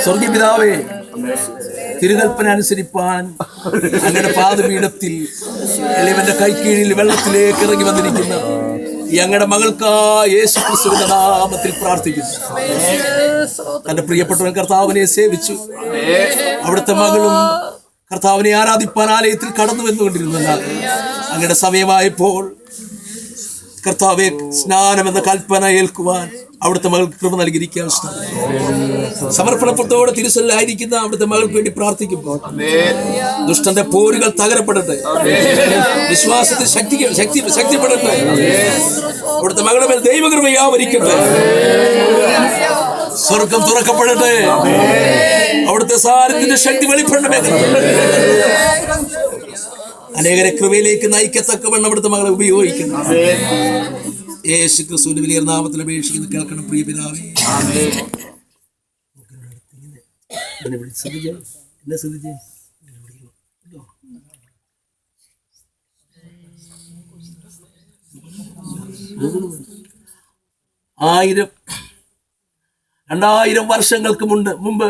സ്വർഗീയ പിതാവേ, തിരുകൽപ്പന അനുസരിപ്പാൻ അങ്ങയുടെ പാദപീഠത്തിൽ എളിവന്റെ കൈക്കീഴിൽ വെള്ളത്തിലേക്ക് ഇറങ്ങി വന്നിരിക്കുന്ന ഈ അങ്ങയുടെ മകൾക്കായി യേശു ക്രിസ്തുവിന്റെ നാമത്തിൽ പ്രാർത്ഥിക്കുന്നു. തന്റെ പ്രിയപ്പെട്ടവൻ കർത്താവിനെ സേവിച്ചു. അവിടുത്തെ മകളും കർത്താവിനെ ആരാധിപ്പാൻ ആലയത്തിൽ കടന്നു വന്നുകൊണ്ടിരുന്നാൽ അങ്ങയുടെ സമയമായപ്പോൾ കർത്താവെ, സ്നാനം എന്ന കൽപ്പന ഏൽക്കുവാൻ അവിടുത്തെ മകൾക്ക് കൃപ നൽകിയിരിക്കാൻ സമർപ്പണത്തോടെ തിരുസല്ലായിരിക്കുന്ന അവിടുത്തെ മകൾക്ക് വേണ്ടി പ്രാർത്ഥിക്കുമ്പോൾ ദുഷ്ടന്റെ പോരുകൾ തകരപ്പെടട്ടെ, വിശ്വാസത്തിൽ ശക്തിപ്പെടട്ടെ. അവിടുത്തെ മകളുടെ മേൽ ദൈവകൃപയാവരിക്കട്ടെ, സ്വർഗം തുറക്കപ്പെടട്ടെ, അവിടുത്തെ സാരത്തിന്റെ ശക്തി വെളിപ്പെടണമേ. അനേകരെ കൃപയിലേക്ക് നയിക്കത്തക്കവണ്ണം അവിടുത്തെ മകളെ ഉപയോഗിക്കണം. യേശു ക്രിസ്തുവിന്റെ വലിയ നാമത്തിൽ അപേക്ഷിക്കുന്നു, കേൾക്കണം പ്രിയ പിതാവേ. ആയിരം 2000 വർഷങ്ങൾക്ക് മുമ്പ്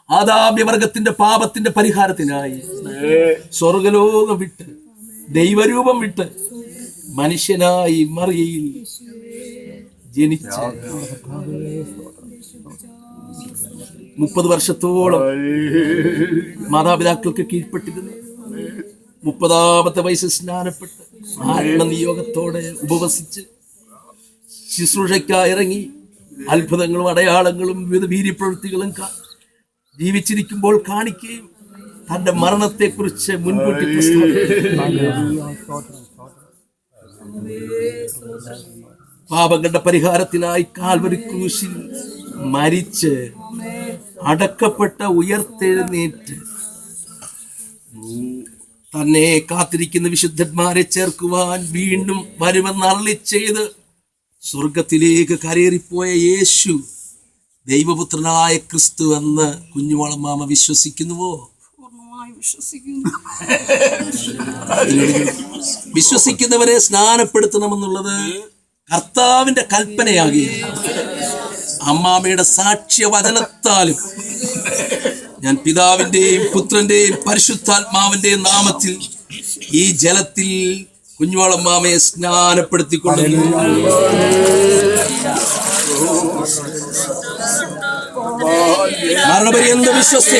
ആദാമ്യവർഗത്തിന്റെ പാപത്തിന്റെ പരിഹാരത്തിനായി സ്വർഗലോകം വിട്ട് ദൈവരൂപം വിട്ട് മനുഷ്യനായി മറിയയിൽ ജനിച്ച 30 വർഷത്തോളം മാതാപിതാക്കൾക്ക് കീഴ്പ്പെട്ടിരുന്നു. 30ാമത്തെ വയസ്സിൽ സ്നാനപ്പെട്ട് ആത്മനിയോഗത്തോടെ ഉപവസിച്ച് ശുശ്രൂഷയ്ക്കായി ഇറങ്ങി അത്ഭുതങ്ങളും അടയാളങ്ങളും വിവിധ വീര്യപ്രവൃത്തികളും ജീവിച്ചിരിക്കുമ്പോൾ കാണിക്കുകയും തന്റെ മരണത്തെക്കുറിച്ച് മുൻകൂട്ടി പാപങ്ങളുടെ പരിഹാരത്തിനായി കാൽവരി ക്രൂശിൽ മരിച്ച് അടക്കപ്പെട്ട ഉയർത്തെഴുന്നേറ്റ് തന്നെ കാത്തിരിക്കുന്ന വിശുദ്ധന്മാരെ ചേർക്കുവാൻ വീണ്ടും വരുമെന്ന് അരുളി ചെയ്ത് സ്വർഗത്തിലേക്ക് കരേറിപ്പോയ യേശു ദൈവപുത്രനായ ക്രിസ്തു എന്ന് കുഞ്ഞുമോളമ്മാമ വിശ്വസിക്കുന്നുവോ? വിശ്വസിക്കുന്നവരെ സ്നാനപ്പെടുത്തണമെന്നുള്ളത് കർത്താവിന്റെ കൽപ്പനയാകുകയാണ്. അമ്മാമയുടെ സാക്ഷ്യവചനത്താലും ഞാൻ പിതാവിന്റെയും പുത്രന്റെയും പരിശുദ്ധാത്മാവിന്റെയും നാമത്തിൽ ഈ ജലത്തിൽ കുഞ്ഞുമോളമ്മാമയെ സ്നാനപ്പെടുത്തിക്കൊള്ളുന്നു. മരണപര്യന്തം വിശ്വസ്ത